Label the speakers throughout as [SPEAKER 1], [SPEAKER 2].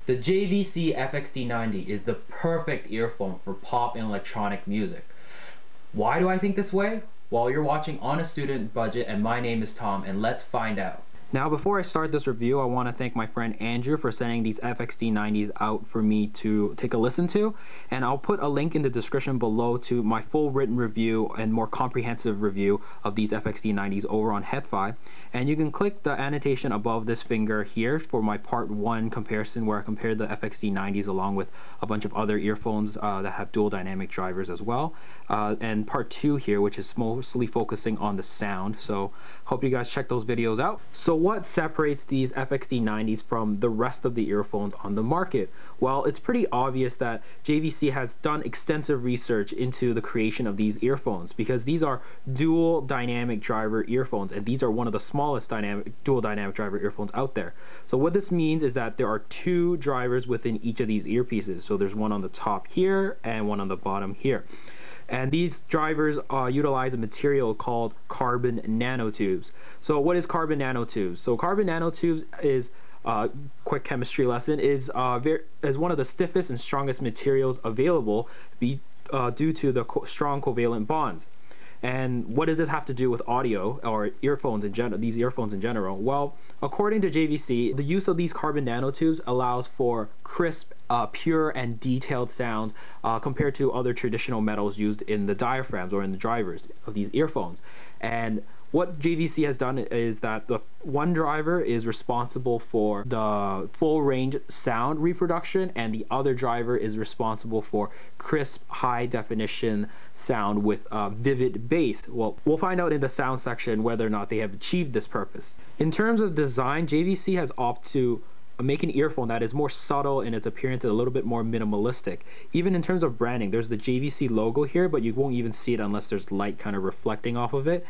[SPEAKER 1] The JVC FXT90 is the perfect earphone for pop and electronic music. Why do I think this way? Well, you're watching On a Student Budget, and my name is Tom, and let's find out. Now, before I start this review, I want to thank my friend Andrew for sending these FXT90s out for me to take a listen to, and I'll put a link in the description below to my full written review and more comprehensive review of these FXT90s over on HeadFi. And you can click the annotation above this finger here for my part 1 comparison, where I compared the FXT90s along with a bunch of other earphones that have dual dynamic drivers as well, and part 2 here, which is mostly focusing on the sound. So hope you guys check those videos out. So what separates these FXT90s from the rest of the earphones on the market? Well, it's pretty obvious that JVC has done extensive research into the creation of these earphones, because these are dual dynamic driver earphones, and these are one of the smallest dual dynamic driver earphones out there. So what this means is that there are 2 drivers within each of these earpieces. So there's one on the top here and one on the bottom here. And these drivers utilize a material called carbon nanotubes. So what is carbon nanotubes? So carbon nanotubes is quick chemistry lesson, is one of the stiffest and strongest materials available due to the strong covalent bonds. And what does this have to do with audio or earphones in general? These earphones in general? Well, according to JVC, the use of these carbon nanotubes allows for crisp, pure, and detailed sound compared to other traditional metals used in the diaphragms or in the drivers of these earphones. And what JVC has done is that the one driver is responsible for the full range sound reproduction, and the other driver is responsible for crisp, high definition sound with vivid bass. Well, we'll find out in the sound section whether or not they have achieved this purpose. In terms of design, JVC has opted to make an earphone that is more subtle in its appearance and a little bit more minimalistic. Even in terms of branding, there's the JVC logo here, but you won't even see it unless there's light kind of reflecting off of it.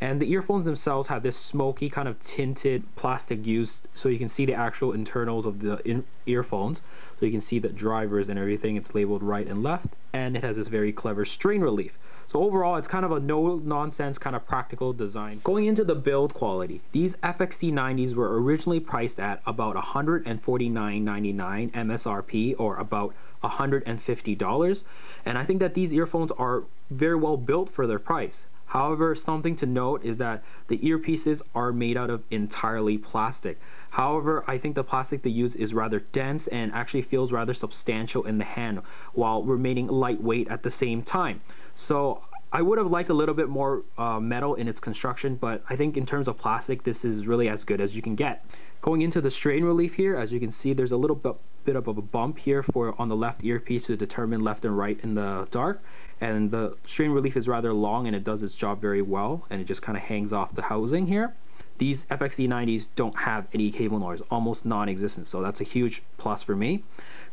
[SPEAKER 1] And the earphones themselves have this smoky kind of tinted plastic used, so you can see the actual internals of the earphones. So you can see the drivers and everything. It's labeled right and left, and it has this very clever strain relief. So overall, it's kind of a no-nonsense kind of practical design. Going into the build quality, these FXT90s were originally priced at about $149.99 MSRP, or about $150. And I think that these earphones are very well built for their price. However, something to note is that the earpieces are made out of entirely plastic. However, I think the plastic they use is rather dense and actually feels rather substantial in the hand while remaining lightweight at the same time. So I would have liked a little bit more metal in its construction, but I think in terms of plastic, this is really as good as you can get. Going into the strain relief here, as you can see, there's a little bit of a bump here on the left earpiece to determine left and right in the dark. And the strain relief is rather long, and it does its job very well, and it just kind of hangs off the housing here. These FXT90s don't have any cable noise, almost non-existent, so that's a huge plus for me.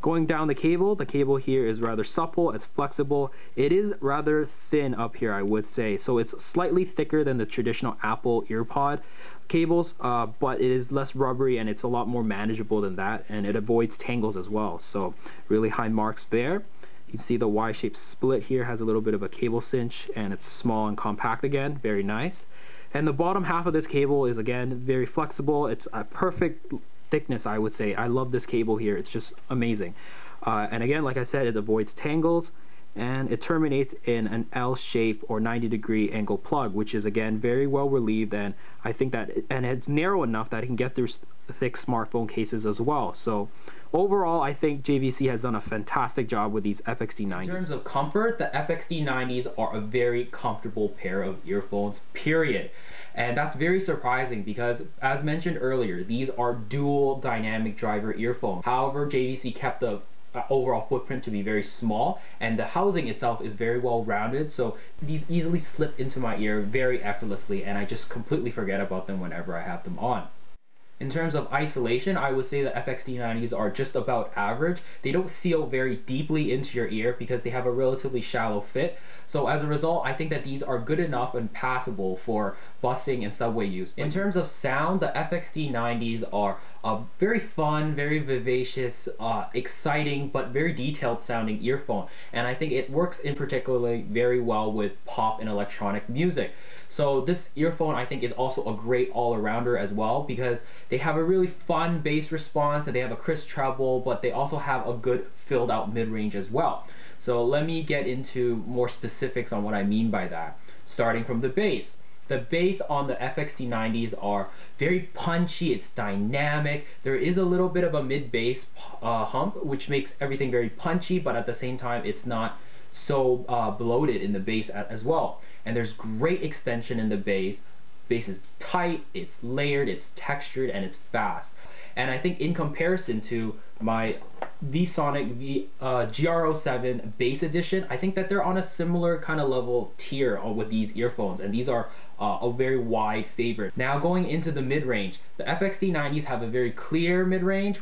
[SPEAKER 1] Going down the cable here is rather supple, it's flexible. It is rather thin up here, I would say, so it's slightly thicker than the traditional Apple EarPod cables, but it is less rubbery and it's a lot more manageable than that, and it avoids tangles as well, so really high marks there. You can see the Y-shaped split here has a little bit of a cable cinch, and it's small and compact again, very nice. And the bottom half of this cable is again very flexible. It's a perfect thickness, I would say. I love this cable here, it's just amazing. And again, like I said, it avoids tangles, and it terminates in an L shape or 90-degree angle plug, which is again very well relieved, and I think that it's narrow enough that it can get through thick smartphone cases as well. So overall, I think JVC has done a fantastic job with these FXT90s. In terms of comfort, the FXT90s are a very comfortable pair of earphones, period. And that's very surprising because, as mentioned earlier, these are dual dynamic driver earphones. However, JVC kept the overall footprint to be very small, and the housing itself is very well rounded, so these easily slip into my ear very effortlessly, and I just completely forget about them whenever I have them on. In terms of isolation, I would say the FXT90s are just about average. They don't seal very deeply into your ear because they have a relatively shallow fit. So as a result, I think that these are good enough and passable for busing and subway use. In terms of sound, the FXT90s are a very fun, very vivacious, exciting, but very detailed sounding earphone. And I think it works in particularly very well with pop and electronic music. So this earphone, I think, is also a great all-arounder as well, because They have a really fun bass response, and they have a crisp treble, but they also have a good filled out mid-range as well. So let me get into more specifics on what I mean by that. Starting from the bass. The bass on the FXT90s are very punchy, it's dynamic. There is a little bit of a mid-bass hump, which makes everything very punchy, but at the same time it's not so bloated in the bass as well. And there's great extension in the bass. Bass is tight, it's layered, it's textured, and it's fast. And I think in comparison to my VSonic GR07 Bass Edition, I think that they're on a similar kind of level tier with these earphones, and these are a very wide favorite. Now going into the mid-range, the FXT90s have a very clear mid-range,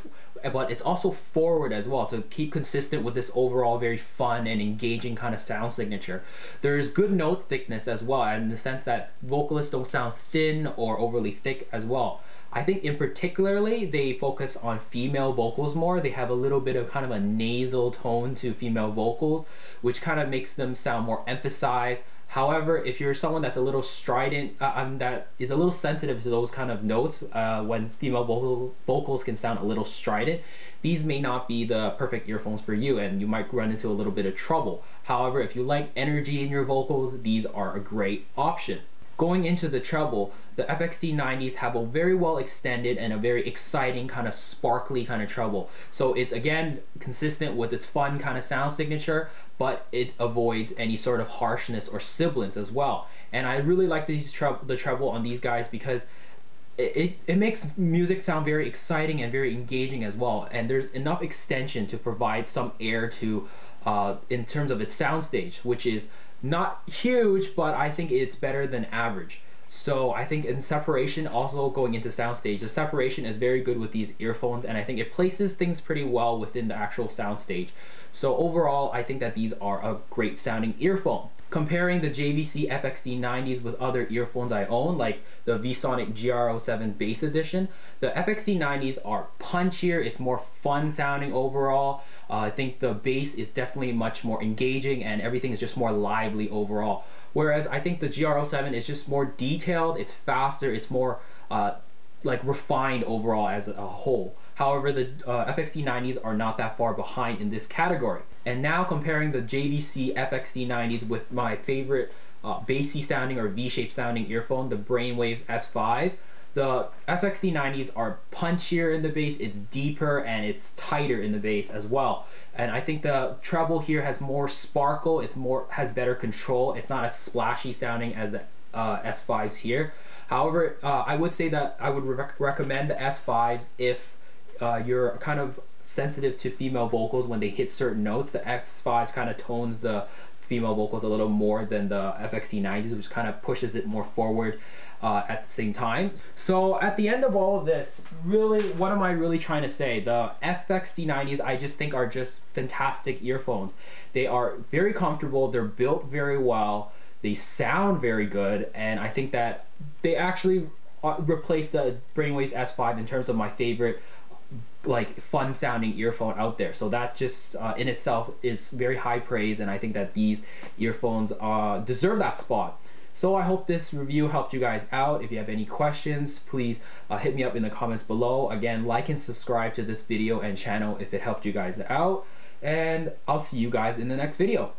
[SPEAKER 1] but it's also forward as well to keep consistent with this overall very fun and engaging kind of sound signature. There's good note thickness as well, in the sense that vocalists don't sound thin or overly thick as well. I think in particularly they focus on female vocals more. They have a little bit of kind of a nasal tone to female vocals, which kind of makes them sound more emphasized. However, if you're someone that's a little strident, that is a little sensitive to those kind of notes, when female vocals can sound a little strident, these may not be the perfect earphones for you, and you might run into a little bit of trouble. However, if you like energy in your vocals, these are a great option. Going into the treble, the FXT90s have a very well extended and a very exciting kind of sparkly kind of treble. So it's again consistent with its fun kind of sound signature, but it avoids any sort of harshness or sibilance as well. And I really like the treble on these guys because it makes music sound very exciting and very engaging as well. And there's enough extension to provide some air to in terms of its soundstage, which is not huge, but I think it's better than average. So I think in separation, also going into soundstage, the separation is very good with these earphones, and I think it places things pretty well within the actual soundstage. So overall, I think that these are a great sounding earphone. Comparing the JVC FXT90s with other earphones I own, like the VSonic GR07 Bass Edition, the FXT90s are punchier, it's more fun sounding overall. I think the bass is definitely much more engaging, and everything is just more lively overall. Whereas I think the GR07 is just more detailed, it's faster, it's more like refined overall as a whole. However, the FXT90s are not that far behind in this category. And now comparing the JVC FXT90s with my favorite bassy sounding or V-shaped sounding earphone, the Brainwaves S5. The FXT90s are punchier in the bass, it's deeper, and it's tighter in the bass as well. And I think the treble here has more sparkle, has better control, it's not as splashy sounding as the S5s here. However, I would say that I would recommend the S5s if you're kind of sensitive to female vocals when they hit certain notes. The S5s kind of tones the female vocals a little more than the FXT90s, which kind of pushes it more forward at the same time. So at the end of all of this, really, what am I really trying to say? The FXT90s I just think are just fantastic earphones. They are very comfortable, they're built very well, they sound very good, and I think that they actually replace the Brainwaves S5 in terms of my favorite like fun sounding earphone out there. So that just in itself is very high praise, and I think that these earphones deserve that spot. So I hope this review helped you guys out. If you have any questions, please hit me up in the comments below. Again, like and subscribe to this video and channel if it helped you guys out, and I'll see you guys in the next video.